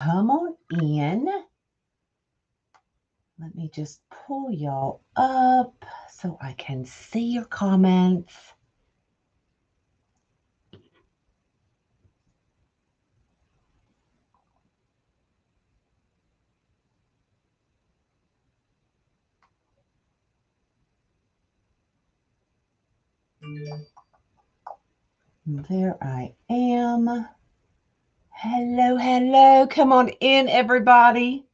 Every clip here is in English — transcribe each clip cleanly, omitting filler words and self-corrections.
Come on in. Let me just pull y'all up so I can see your comments. There I am. Hello, hello. Come on in, everybody.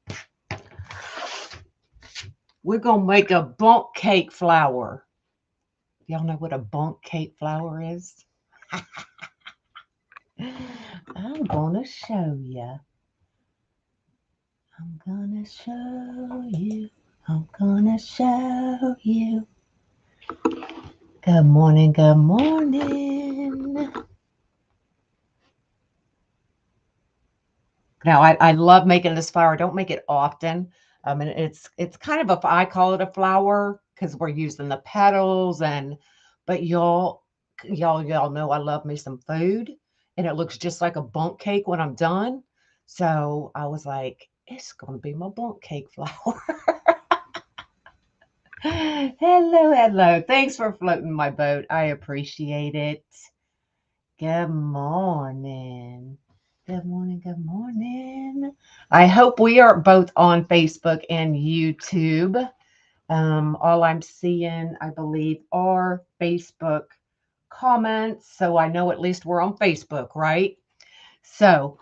We're going to make a bundt cake flower. Y'all know what a bundt cake flower is? I'm going to show you. I'm going to show you. I'm going to show you. Good morning, good morning. Now, I love making this flower. I don't make it often. And it's kind of I call it a flower because we're using the petals but y'all know I love me some food and it looks just like a bundt cake when I'm done. So I was like, it's gonna be my bundt cake flower. Hello, hello. Thanks for floating my boat. I appreciate it. Good morning. Good morning. Good morning. I hope we are both on Facebook and YouTube. All I'm seeing, I believe, are Facebook comments. So I know at least we're on Facebook, right? So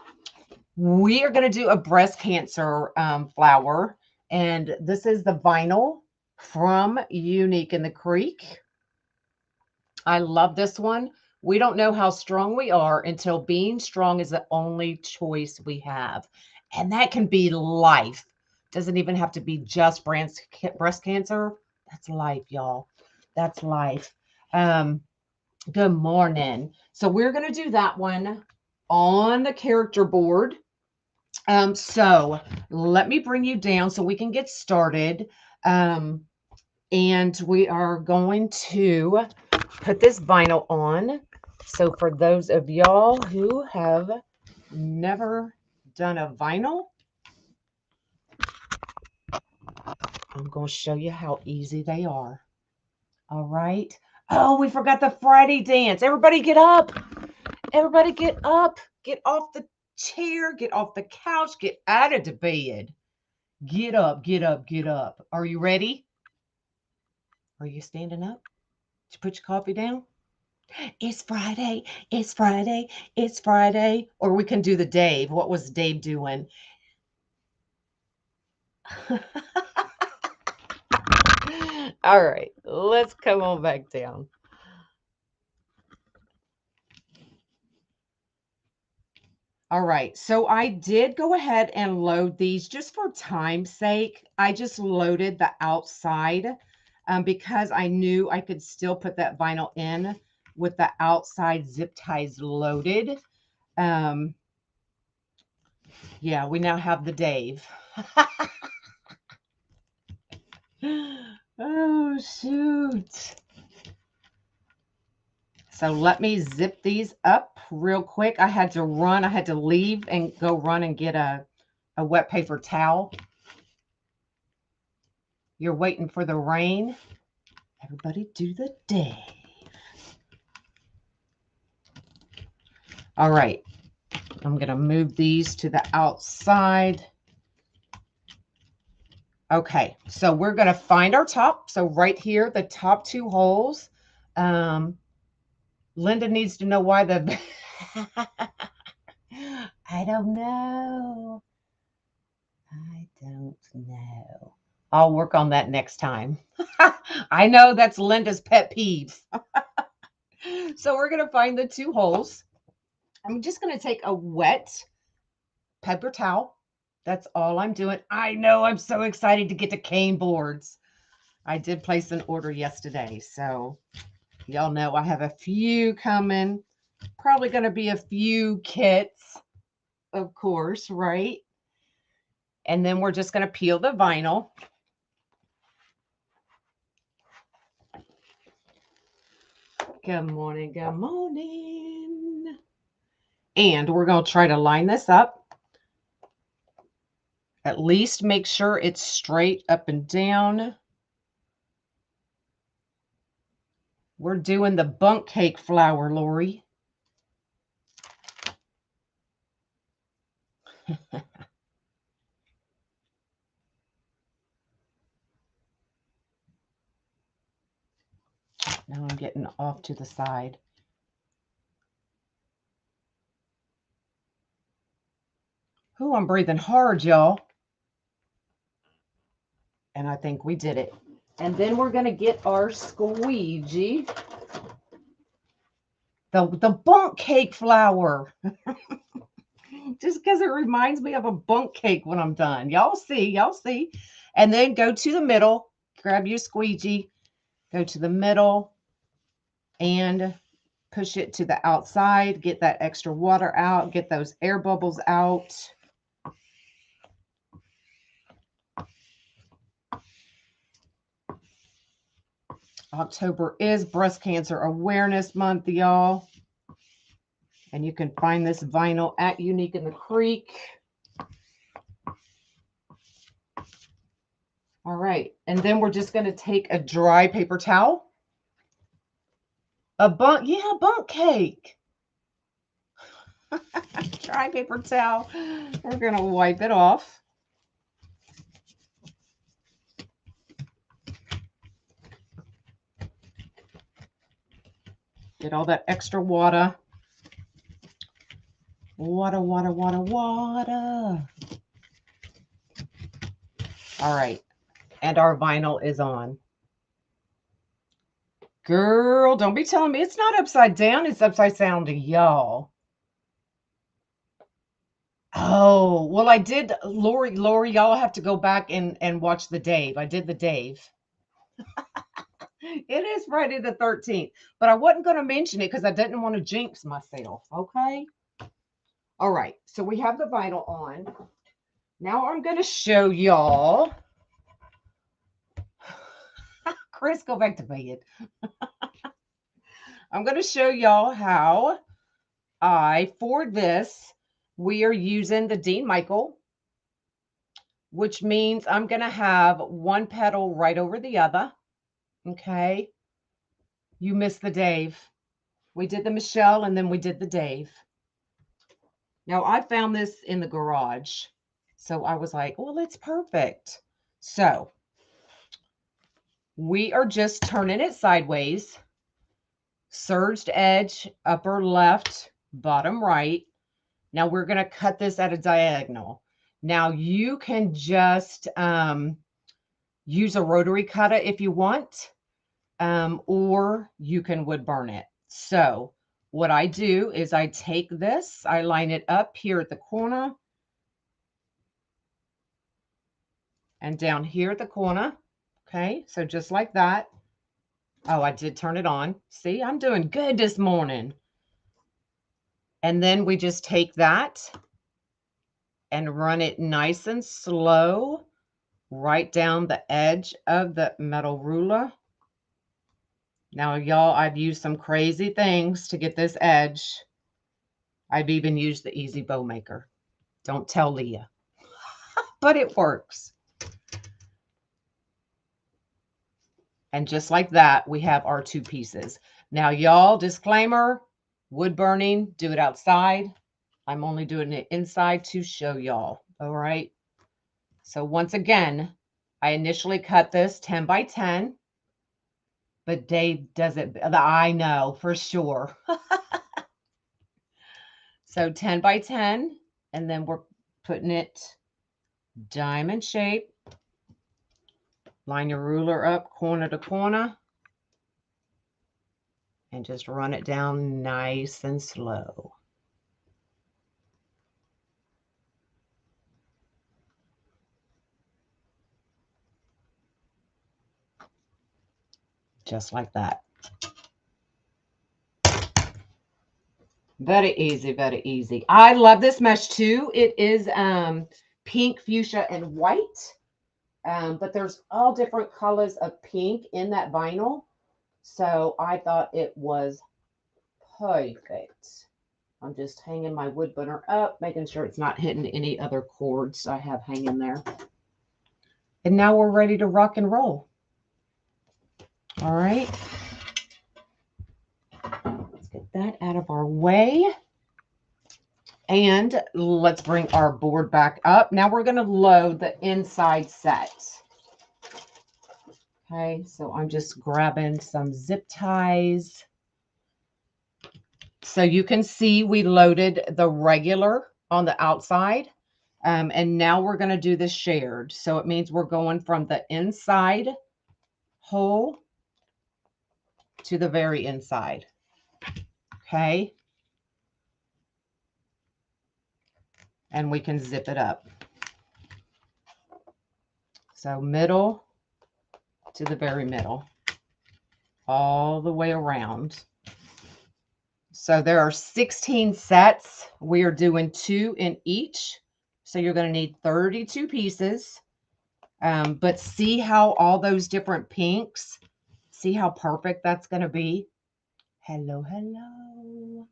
we are going to do a breast cancer flower. And this is the vinyl from Unique in the Creek. I love this one. We don't know how strong we are until being strong is the only choice we have. And that can be life. Doesn't even have to be just breast cancer. That's life, y'all. That's life. Good morning. So we're going to do that one on the character board. So let me bring you down so we can get started. And we are going to put this vinyl on. So for those of y'all who have never done a vinyl, I'm going to show you how easy they are. All right. Oh, we forgot the Friday dance. Everybody get up. Everybody get up. Get off the chair. Get off the couch. Get out of the bed. Get up. Get up. Get up. Are you ready? Are you standing up? Did you put your coffee down? It's Friday. It's Friday. It's Friday. Or we can do the Dave. What was Dave doing? All right. Let's come on back down. All right. So I did go ahead and load these just for time's sake. I just loaded the outside because I knew I could still put that vinyl in with the outside zip ties loaded. Yeah, we now have the Dave. Oh, shoot. So let me zip these up real quick. I had to leave and go run and get a wet paper towel. You're waiting for the rain. Everybody do the Dave. All right. I'm going to move these to the outside. Okay, so we're going to find our top. So right here, the top two holes. Linda needs to know why the... I don't know. I don't know. I'll work on that next time. I know that's Linda's pet peeve. So we're going to find the two holes. I'm just going to take a wet paper towel. That's all I'm doing. I know I'm so excited to get to cane boards. I did place an order yesterday. So y'all know I have a few coming. Probably going to be a few kits, of course, right? And then we're just going to peel the vinyl. Good morning. Good morning. And we're going to try to line this up. At least make sure it's straight up and down. We're doing the bundt cake flour, Laurie. Now I'm getting off to the side. Ooh, I'm breathing hard, y'all. And I think we did it. And then we're going to get our squeegee. The bundt cake flour. Just because it reminds me of a bundt cake when I'm done. Y'all see. And then go to the middle. Grab your squeegee. Go to the middle. And push it to the outside. Get that extra water out. Get those air bubbles out. October is Breast Cancer Awareness Month, y'all. And you can find this vinyl at Unique in the Creek. All right. And then we're just going to take a dry paper towel. A bundt cake. Dry paper towel. We're going to wipe it off. Get all that extra water. Water. All right. And our vinyl is on. Girl, don't be telling me it's not upside down. It's upside down to y'all. Oh, well, I did. Laurie, y'all have to go back and watch the Dave. I did the Dave. It is Friday the 13th, but I wasn't going to mention it because I didn't want to jinx myself. Okay. All right. So we have the vinyl on. Now I'm going to show y'all. Chris, go back to bed. I'm going to show y'all how for this, we are using the Dean Michael, which means I'm going to have one petal right over the other. Okay. You missed the Dave. We did the Michele and then we did the Dave. Now I found this in the garage. So I was like, well, it's perfect. So we are just turning it sideways. Serged edge, upper left, bottom right. Now we're going to cut this at a diagonal. Now you can just use a rotary cutter if you want, or you can wood burn it. So what I do is I take this, I line it up here at the corner and down here at the corner. Okay, so just like that. Oh, I did turn it on. See, I'm doing good this morning. And then we just take that and run it nice and slow right down the edge of the metal ruler. Now, y'all, I've used some crazy things to get this edge. I've even used the Easy Bow Maker. Don't tell Leah. But it works. And just like that, we have our two pieces. Now, y'all, disclaimer, wood burning, do it outside. I'm only doing it inside to show y'all. All right. So once again, I initially cut this 10 by 10. But Dave does it. I know for sure. So 10 by 10. And then we're putting it diamond shape. Line your ruler up corner to corner. And just run it down nice and slow. Just like that. Very easy, very easy. I love this mesh too. It is pink, fuchsia, and white. But there's all different colors of pink in that vinyl. So I thought it was perfect. I'm just hanging my wood burner up, making sure it's not hitting any other cords I have hanging there. And now we're ready to rock and roll. All right. Let's get that out of our way. And let's bring our board back up. Now we're going to load the inside set. Okay, so I'm just grabbing some zip ties. So you can see we loaded the regular on the outside. And now we're going to do the shared. So it means we're going from the inside hole to the very inside. Okay. And we can zip it up. So middle to the very middle, all the way around. So there are 16 sets. We are doing 2 in each. So you're going to need 32 pieces. But see how all those different pinks, see how perfect that's going to be? Hello, hello.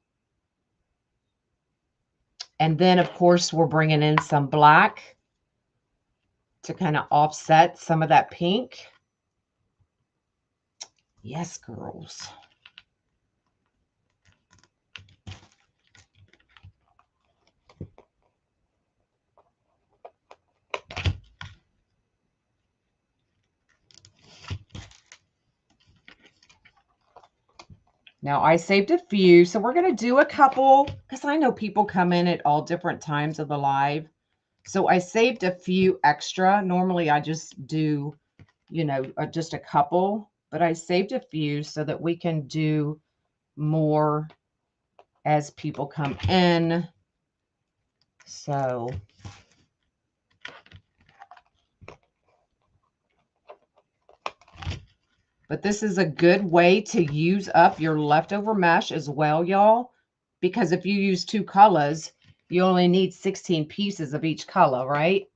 And then, of course, we're bringing in some black to kind of offset some of that pink. Yes, girls. Now, I saved a few, so we're going to do a couple because I know people come in at all different times of the live. So I saved a few extra. Normally, I just do, you know, just a couple, but I saved a few so that we can do more as people come in. So but this is a good way to use up your leftover mesh as well, y'all, because if you use 2 colors, you only need 16 pieces of each color, right?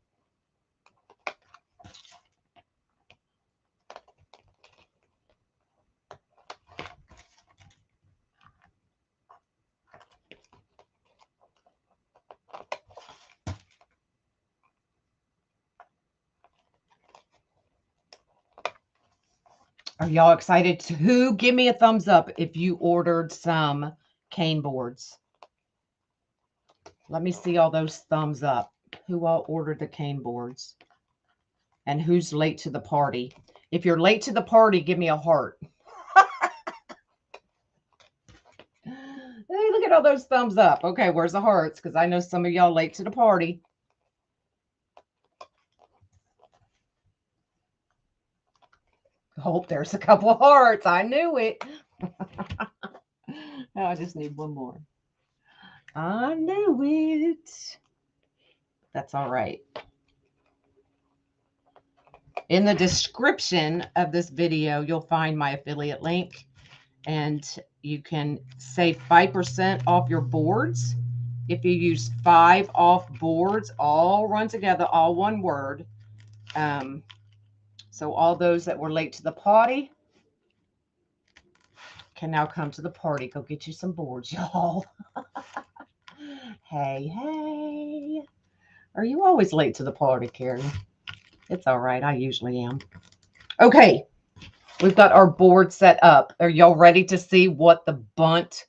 Are y'all excited to give me a thumbs up if you ordered some cane boards? Let me see all those thumbs up. Who all ordered the cane boards? And who's late to the party? If you're late to the party, give me a heart. Hey, look at all those thumbs up. Okay, where's the hearts? Because I know some of y'all late to the party. Hope there's a couple of hearts. I knew it. Now I just need one more. I knew it. That's all right. In the description of this video, you'll find my affiliate link, and you can save 5% off your boards. If you use 5 off boards, all run together, all one word. So all those that were late to the party can now come to the party. Go get you some boards, y'all. Hey, hey. Are you always late to the party, Karen? It's all right. I usually am. Okay. We've got our board set up. Are y'all ready to see what the bundt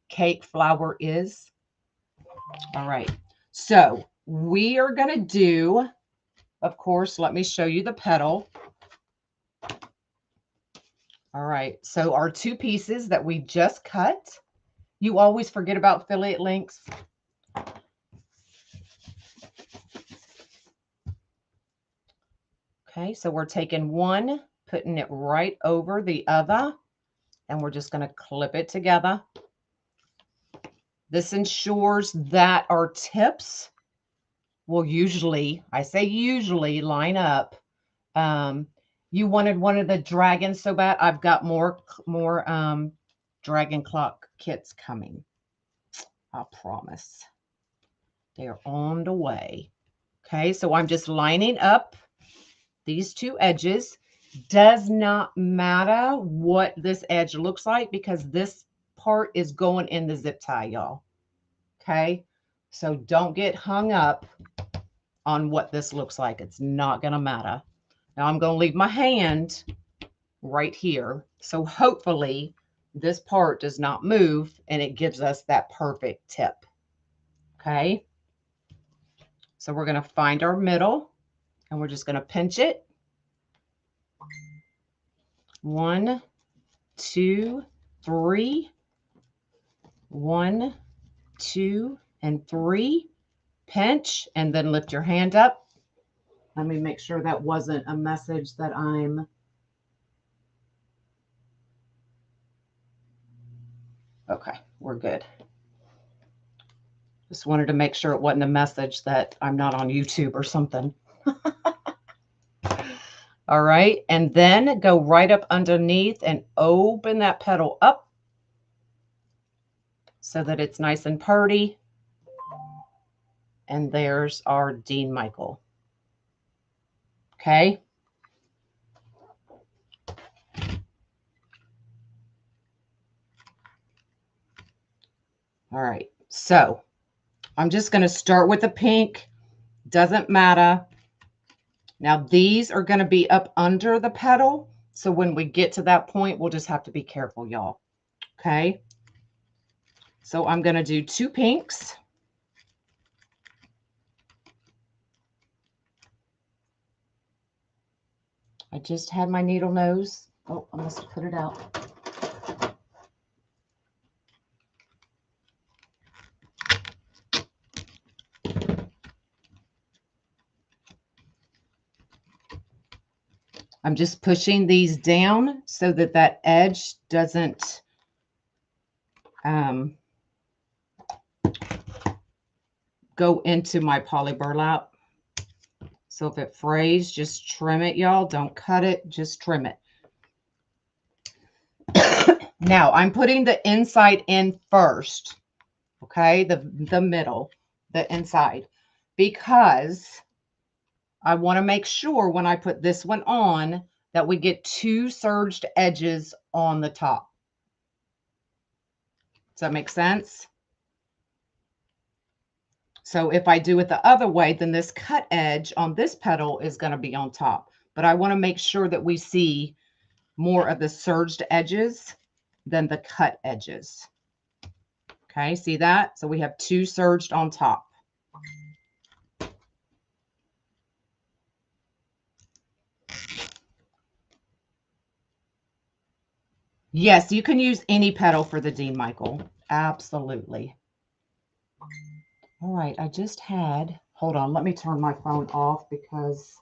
cake flower is? All right. So we are going to do, of course, let me show you the petal. All right. So our 2 pieces that we just cut, you always forget about affiliate links. Okay. So we're taking one, putting it right over the other, and we're just going to clip it together. This ensures that our tips will usually, I say usually, line up. You wanted one of the dragons so bad. I've got more dragon clock kits coming. I promise. They're on the way. Okay, so I'm just lining up these 2 edges. Does not matter what this edge looks like because this part is going in the zip tie, y'all. Okay. So don't get hung up on what this looks like. It's not going to matter. Now I'm going to leave my hand right here. So hopefully this part does not move and it gives us that perfect tip. Okay. So we're going to find our middle and we're just going to pinch it. 1, 2, 3. 1, 2, and 3. Pinch and then lift your hand up. Let me make sure that wasn't a message that I'm... Okay, we're good. Just wanted to make sure it wasn't a message that I'm not on YouTube or something. All right, and then go right up underneath and open that petal up so that it's nice and purty. And there's our Dean Michael. Okay. All right, so I'm just going to start with the pink. Doesn't matter. Now these are going to be up under the petal. So when we get to that point, we'll just have to be careful, y'all. Okay. So I'm going to do 2 pinks. I just had my needle nose. Oh, I must have put it out. I'm just pushing these down so that that edge doesn't go into my poly burlap. So if it frays, just trim it, y'all. Don't cut it, just trim it. Now I'm putting the inside in first. Okay, the middle, the inside, because I want to make sure when I put this one on that we get 2 serged edges on the top. Does that make sense? So if I do it the other way, then this cut edge on this petal is going to be on top. But I want to make sure that we see more of the serged edges than the cut edges. Okay, see that? So we have 2 serged on top. Yes, you can use any petal for the Dean Michael. Absolutely. All right, I just had, hold on, let me turn my phone off because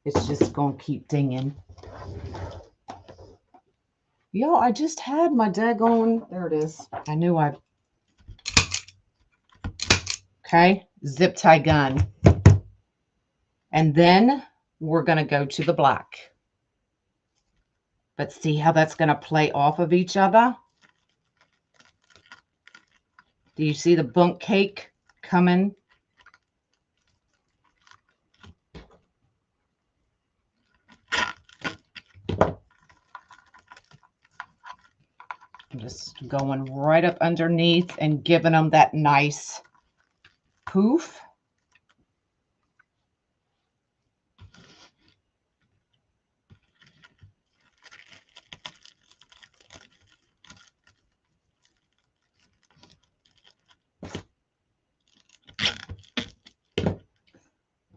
it's just going to keep dinging. Yo, I just had my daggone, there it is. I knew I, okay, zip tie gun. And then we're going to go to the black. But see how that's going to play off of each other? Do you see the bundt cake coming? I'm just going right up underneath and giving them that nice poof.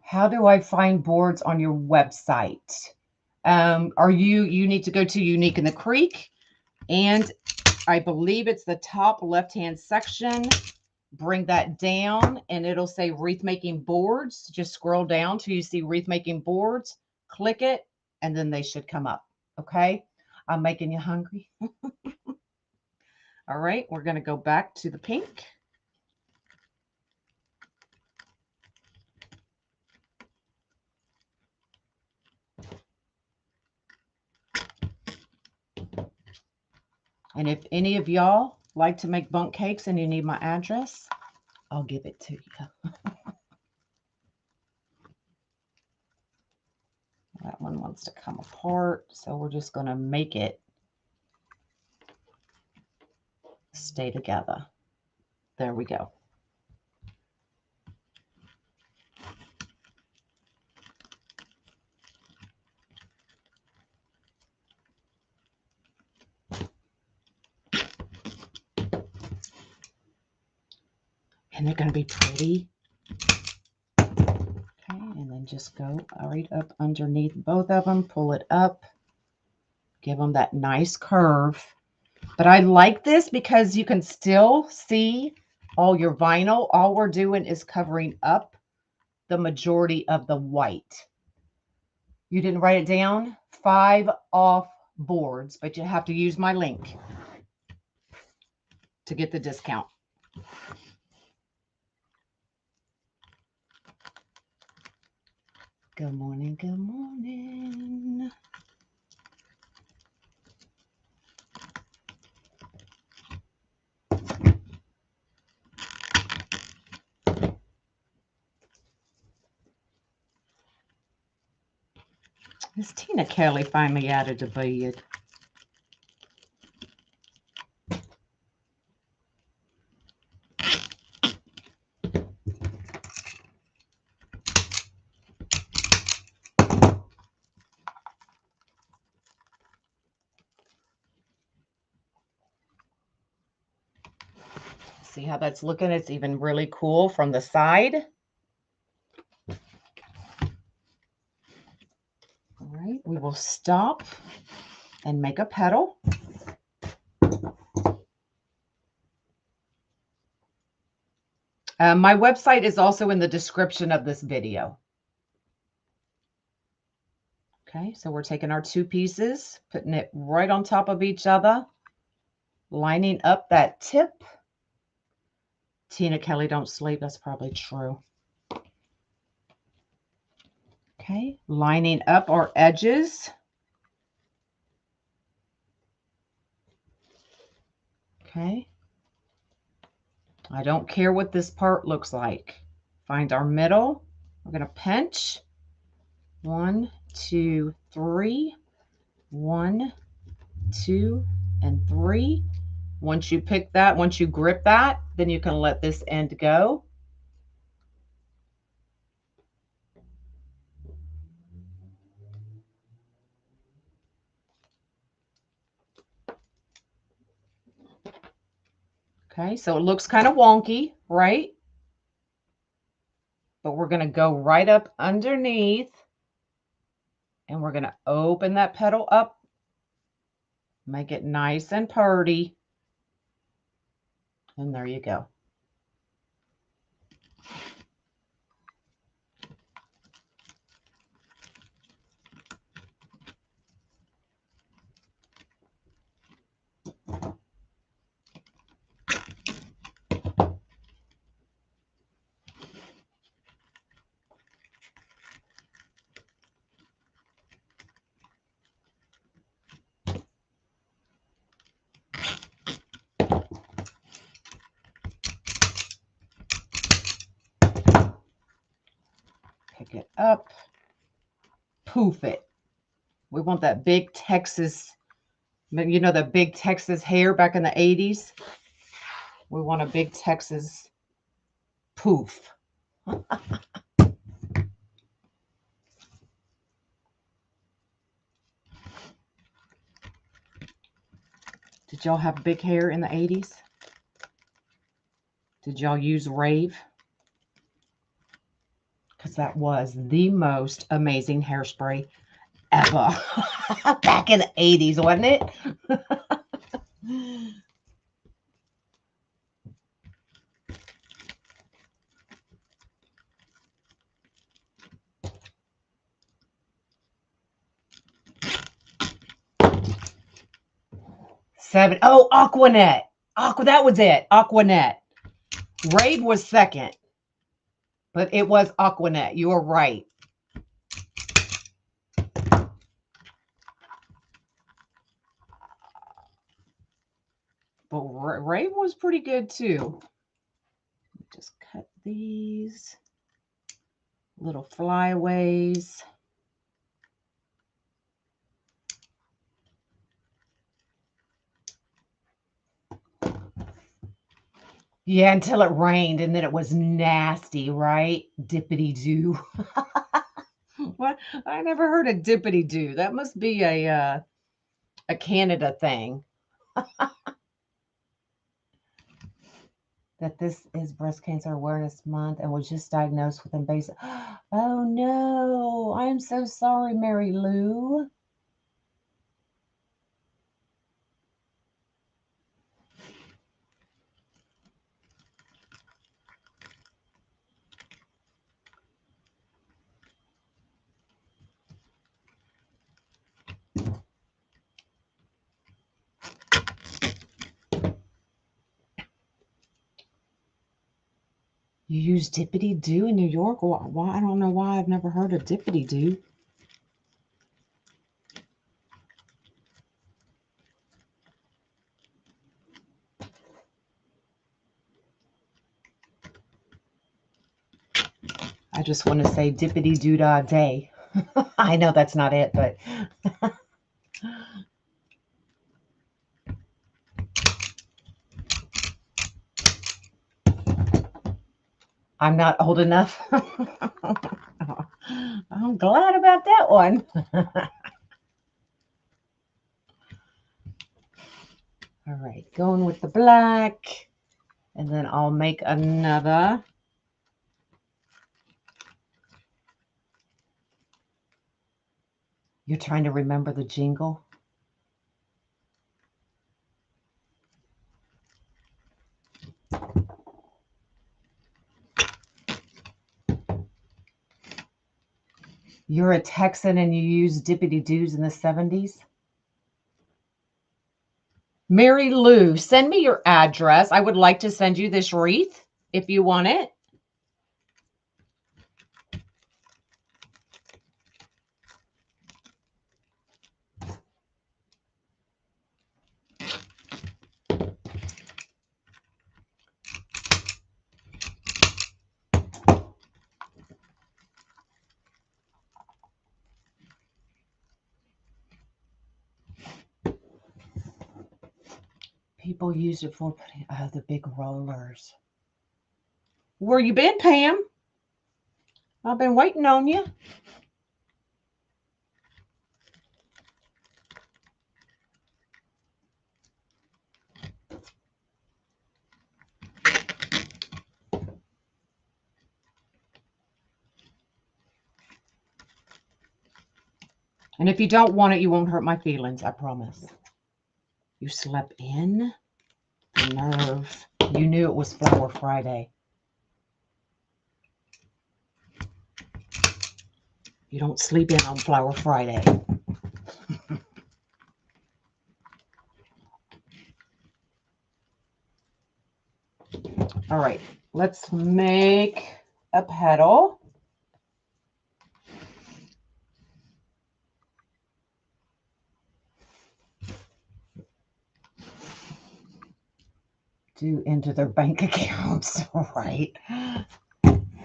How do I find boards on your website? You need to go to Unique in the Creek, and I believe it's the top left-hand section. Bring that down and it'll say Wreath Making Boards. Just scroll down till you see Wreath Making Boards. Click it, and then they should come up. Okay? I'm making you hungry. All right, we're going to go back to the pink. And if any of y'all like to make bundt cakes and you need my address, I'll give it to you. That one wants to come apart, so we're just going to make it stay together. There we go. And they're going to be pretty. Okay, and then just go right up underneath both of them, pull it up, give them that nice curve. But I like this because you can still see all your vinyl. All we're doing is covering up the majority of the white. You didn't write it down? 5 off boards, but you have to use my link to get the discount. Good morning, good morning. Miss Tina Kelly finally added a bed. See how that's looking? It's even really cool from the side. All right, we will stop and make a petal. My website is also in the description of this video. Okay, so we're taking our 2 pieces, putting it right on top of each other, lining up that tip. Tina Kelly don't sleep. That's probably true. Okay, lining up our edges. Okay. I don't care what this part looks like. Find our middle. We're going to pinch. 1, 2, 3. 1, 2, and 3. Once you pick that, once you grip that, then you can let this end go. Okay, so it looks kind of wonky, right? But we're going to go right up underneath and we're going to open that petal up, make it nice and pretty. And there you go. Pick it up, poof it. We want that big Texas, you know, the big Texas hair back in the 80s. We want a big Texas poof. Did y'all have big hair in the 80s? Did y'all use rave? Because that was the most amazing hairspray ever. Back in the 80s, wasn't it? Oh, Aquanet. That was it. Aquanet. Rave was second. But it was Aquanet. You were right. But Rave was pretty good too. Just cut these little flyaways. Yeah, until it rained, and then it was nasty, right? Dippity-doo. What? I never heard of dippity-doo. That must be a Canada thing. That this is Breast Cancer Awareness Month and was just diagnosed with invasive. Oh no, I am so sorry, Mary Lou. You use dippity-doo in New York? Why? I don't know why I've never heard of dippity-doo. I just want to say dippity-doo-dah day. I know that's not it, but I'm not old enough. I'm glad about that one. All right, going with the black, and then I'll make another. You're trying to remember the jingle? You're a Texan and you use dippity-doos in the 70s? Mary Lou, send me your address. I would like to send you this wreath if you want it. People use it for putting the big rollers. Where you been, Pam? I've been waiting on you. And if you don't want it, you won't hurt my feelings, I promise. You slept in? The nerve. You knew it was Flower Friday. You don't sleep in on Flower Friday. All right, let's make a petal. Do into their bank accounts, right?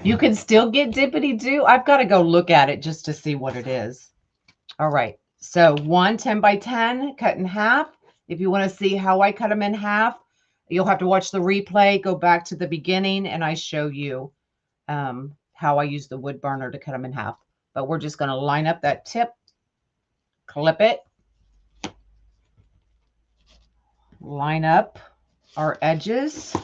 You can still get dippity-doo. I've got to go look at it just to see what it is. All right, so 1 10 by 10 cut in half. If you want to see how I cut them in half, you'll have to watch the replay, go back to the beginning, and I show you how I use the wood burner to cut them in half. But we're just going to line up that tip, clip it, line up our edges.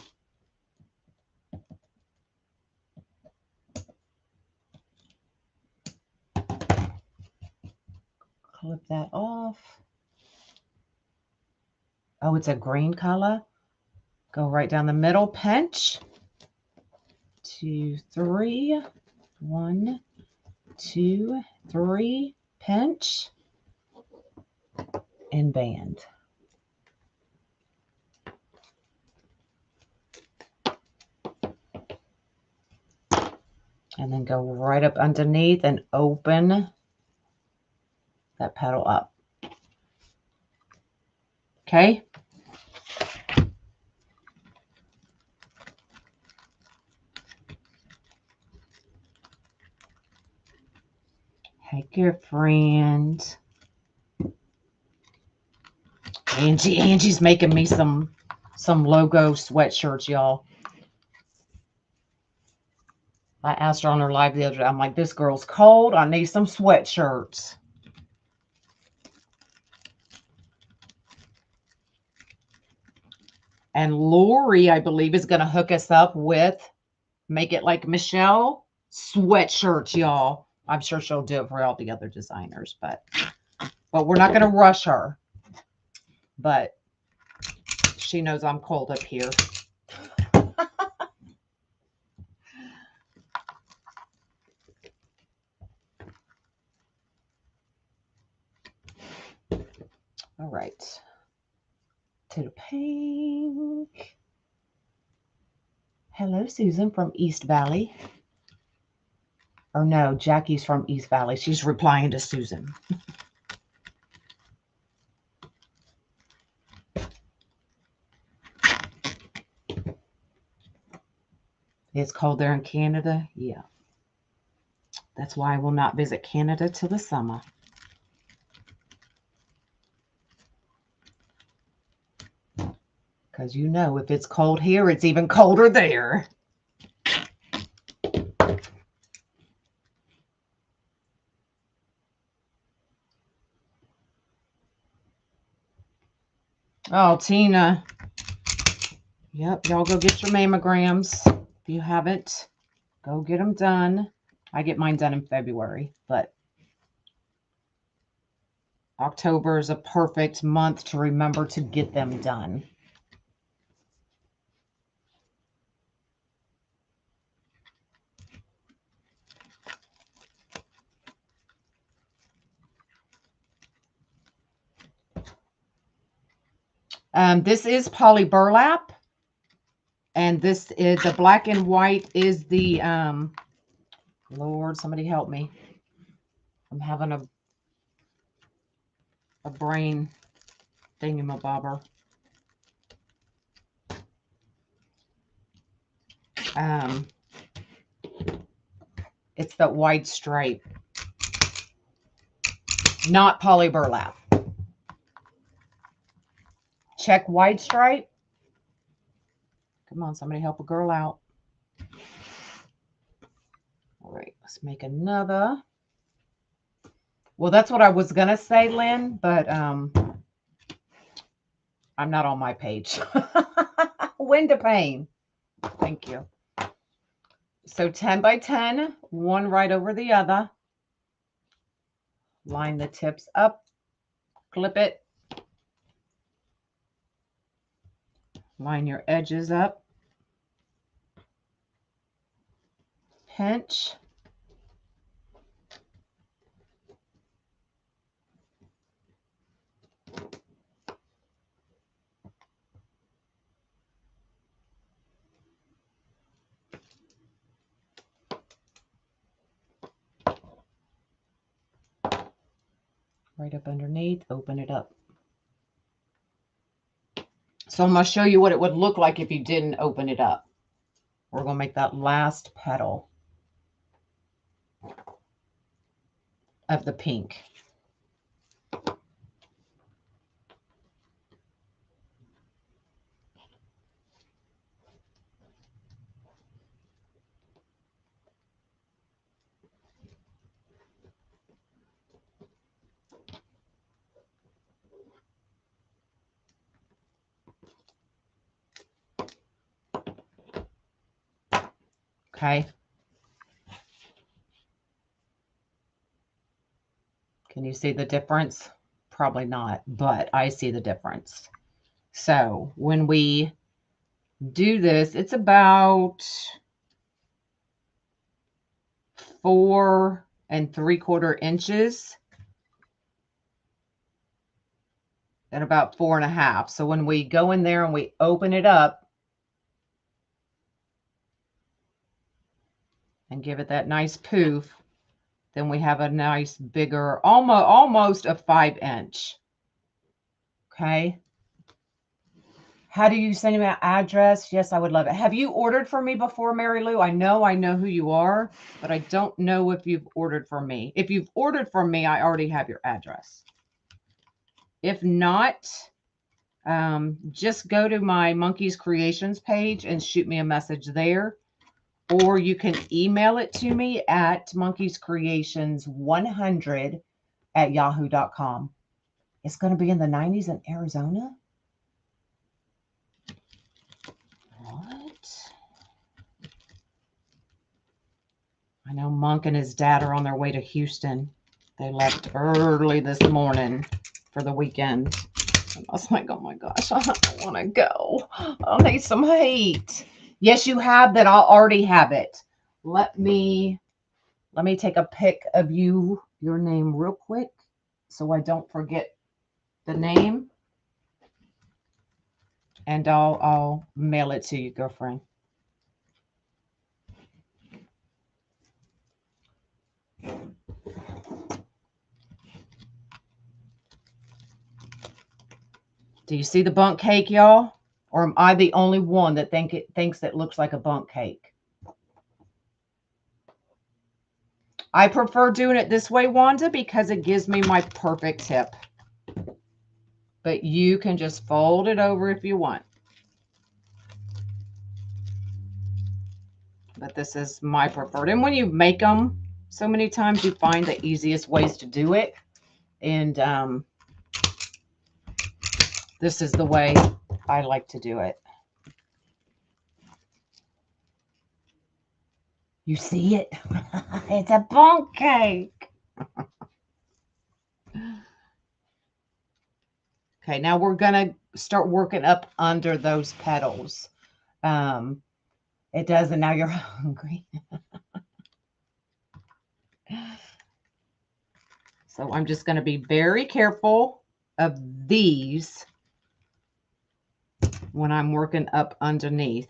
Clip that off. Oh, it's a green color. Go right down the middle, pinch. 2, 3. 1, 2, 3, pinch, and band. And then go right up underneath and open that petal up. Okay. Hey, girlfriend. Angie's making me some logo sweatshirts, y'all. I asked her on her live the other day, I'm like, this girl's cold. I need some sweatshirts. And Laurie, I believe, is going to hook us up with Make It Like Michele sweatshirts, y'all. I'm sure she'll do it for all the other designers, but we're not going to rush her. But she knows I'm cold up here. All right. To the pink. Hello, Susan from East Valley. Or no, Jackie's from East Valley. She's replying to Susan. It's cold there in Canada? Yeah. That's why I will not visit Canada till the summer. Because you know, if it's cold here, it's even colder there. Oh, Tina. Yep, y'all go get your mammograms. If you haven't, go get them done. I get mine done in February, but October is a perfect month to remember to get them done. This is poly burlap, and this is the black and white is the Lord, somebody help me. I'm having a brain thingamabobber. It's that white stripe, not poly burlap. Check white stripe. Come on, somebody help a girl out. All right, let's make another. Well, that's what I was going to say, Lynn, but I'm not on my page. Window pane. Thank you. So 10 by 10, one right over the other. Line the tips up, clip it. Line your edges up. Pinch. Right up underneath, open it up. So I'm going to show you what it would look like if you didn't open it up. We're going to make that last petal of the pink. Okay. Can you see the difference? Probably not, but I see the difference. So when we do this, it's about 4 3/4 inches and about 4 1/2. So when we go in there and we open it up and give it that nice poof, then we have a nice bigger, almost a 5-inch. Okay. How do you send me an address? Yes, I would love it. Have you ordered for me before, Mary Lou? I know who you are, but I don't know if you've ordered for me. If you've ordered from me, I already have your address. If not, just go to my Monkeys Creations page and shoot me a message there. or you can email it to me at monkeyscreations100@yahoo.com. It's going to be in the 90s in Arizona? What? I know Monk and his dad are on their way to Houston. They left early this morning for the weekend. And I was like, oh my gosh, I don't want to go. I need some heat. Yes, you have that. I'll already have it. Let me take a pic of your name real quick so I don't forget the name. And I'll mail it to you, girlfriend. Do you see the bundt cake, y'all? Or am I the only one that thinks it looks like a bundt cake? I prefer doing it this way, Wanda, because it gives me my perfect tip. But you can just fold it over if you want. But this is my preferred. And when you make them so many times, you find the easiest ways to do it. And this is the way I like to do it. You see it? It's a bundt cake. Okay, now we're going to start working up under those petals. It does, and now you're hungry. So I'm just going to be very careful of these when I'm working up underneath.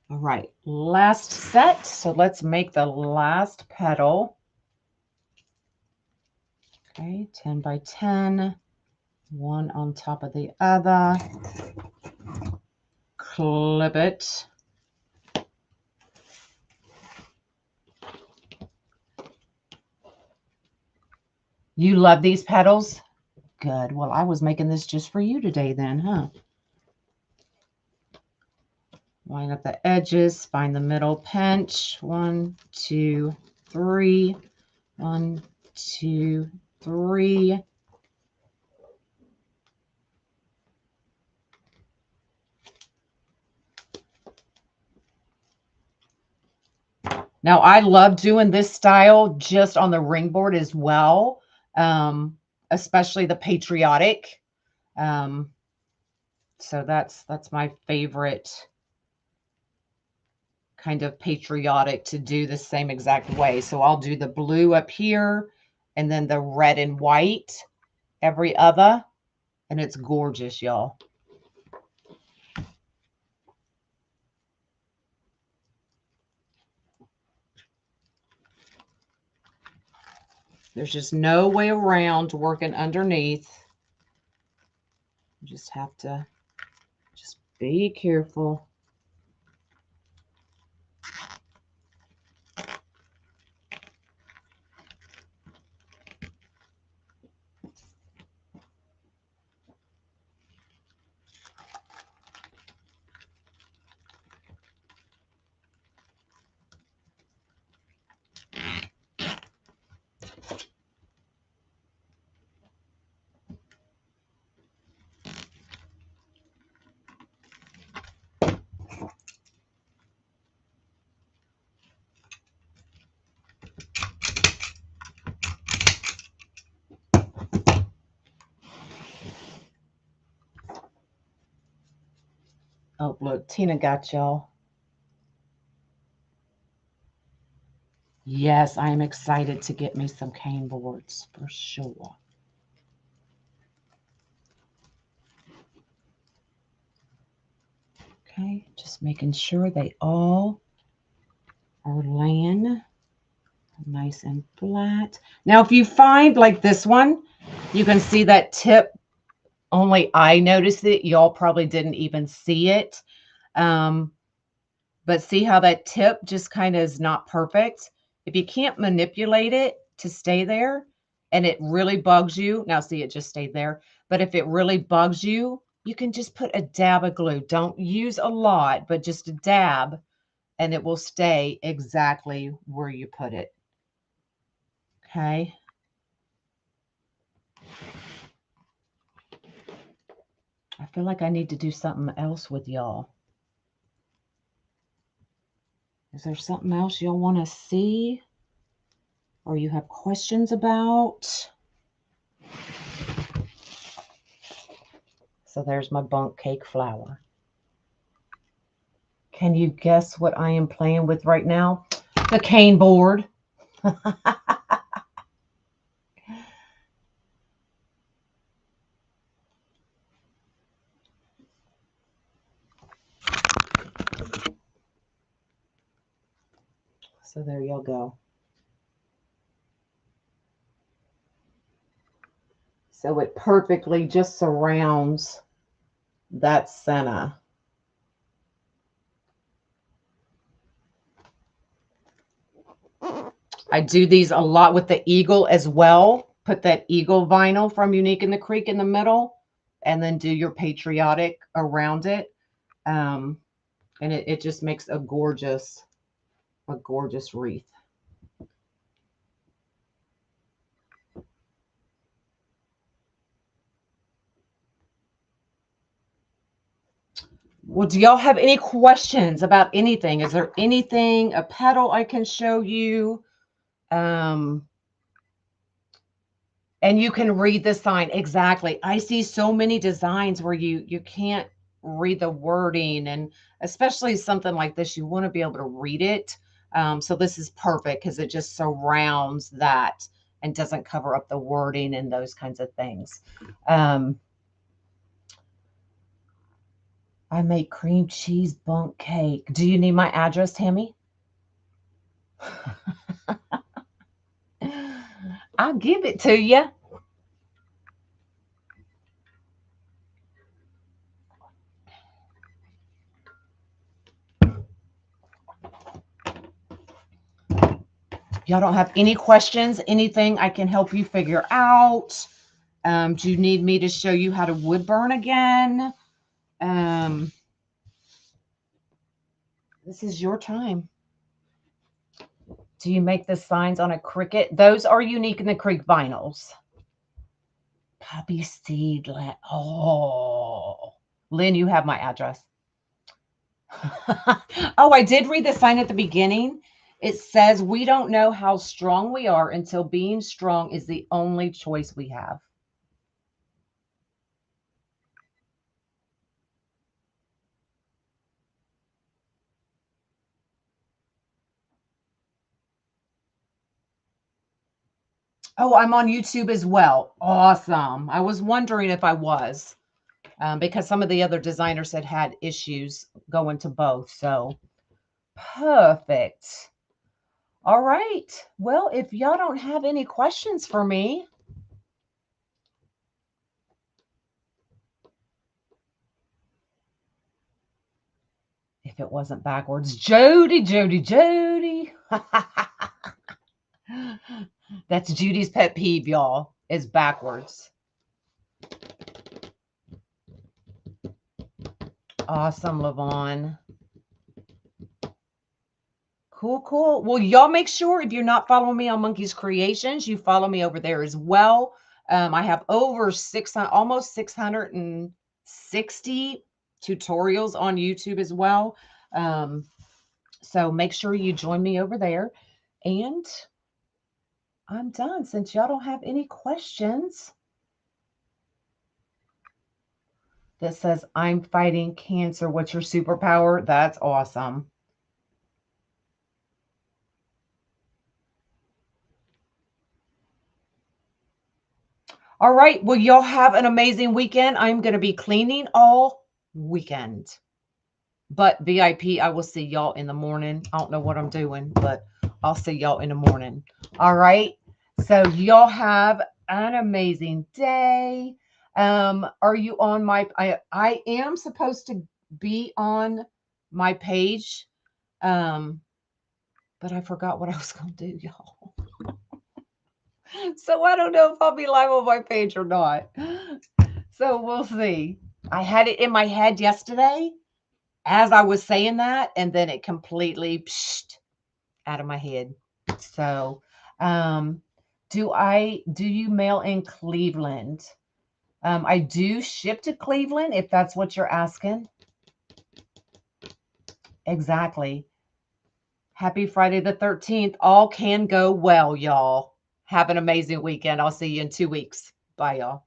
All right, last set. So let's make the last petal. Okay, 10 by 10, one on top of the other. Clip it. You love these petals? Good. Well, I was making this just for you today then, huh? Line up the edges, find the middle, pinch. 1, 2, 3. 1, 2, 3. Now, I love doing this style just on the ring board as well, especially the patriotic. So that's my favorite kind of patriotic to do the same exact way. So I'll do the blue up here and then the red and white every other, and it's gorgeous, y'all. There's just no way around working underneath. You just have to just be careful. Oh, look, Tina got y'all. Yes, I am excited to get me some cane boards for sure. Okay, just making sure they all are laying nice and flat. Now, if you find like this one, you can see that tip. Only I noticed it. Y'all probably didn't even see it. But see how that tip just kind of is not perfect? If you can't manipulate it to stay there and it really bugs you, now see it just stayed there. But if it really bugs you, you can just put a dab of glue. Don't use a lot, but just a dab, and it will stay exactly where you put it. Okay. I feel like I need to do something else with y'all. Is there something else y'all want to see or you have questions about? So there's my bundt cake flower. Can you guess what I am playing with right now? The cane board. So there you go. So it perfectly just surrounds that center. I do these a lot with the eagle as well. Put that eagle vinyl from Unique in the Creek in the middle, and then do your patriotic around it. And it just makes a gorgeous wreath. Well, do y'all have any questions about anything? Is there anything, a petal I can show you? And you can read the sign. Exactly. I see so many designs where you can't read the wording, and especially something like this, you want to be able to read it. So this is perfect because it just surrounds that and doesn't cover up the wording and those kinds of things. I make cream cheese bundt cake. Do you need my address, Tammy? I'll give it to you. Y'all don't have any questions, anything I can help you figure out? Do you need me to show you how to wood burn again? This is your time. Do you make the signs on a Cricut? Those are Unique in the Creek vinyls. Poppy seed. Oh, Lynn, you have my address. Oh, I did read the sign at the beginning. It says, we don't know how strong we are until being strong is the only choice we have. Oh, I'm on YouTube as well. Awesome. I was wondering if I was, because some of the other designers had issues going to both. So perfect. All right. Well, if y'all don't have any questions for me. If it wasn't backwards, Jody, Jody, Jody. That's Judy's pet peeve, y'all, is backwards. Awesome, Lavon. Cool, cool. Well, y'all make sure if you're not following me on Monkey's Creations, you follow me over there as well. I have over 600, almost 660 tutorials on YouTube as well. So make sure you join me over there. And I'm done. Since y'all don't have any questions, that says, I'm fighting cancer. What's your superpower? That's awesome. All right. Well, y'all have an amazing weekend. I'm going to be cleaning all weekend. But VIP, I will see y'all in the morning. I don't know what I'm doing, but I'll see y'all in the morning. All right. So y'all have an amazing day. Are you on my I am supposed to be on my page. But I forgot what I was gonna do, y'all. So I don't know if I'll be live on my page or not. So we'll see. I had it in my head yesterday as I was saying that, and then it completely out of my head. So, do you mail in Cleveland? I do ship to Cleveland if that's what you're asking. Exactly. Happy Friday the 13th. All can go well, y'all. Have an amazing weekend. I'll see you in 2 weeks. Bye, y'all.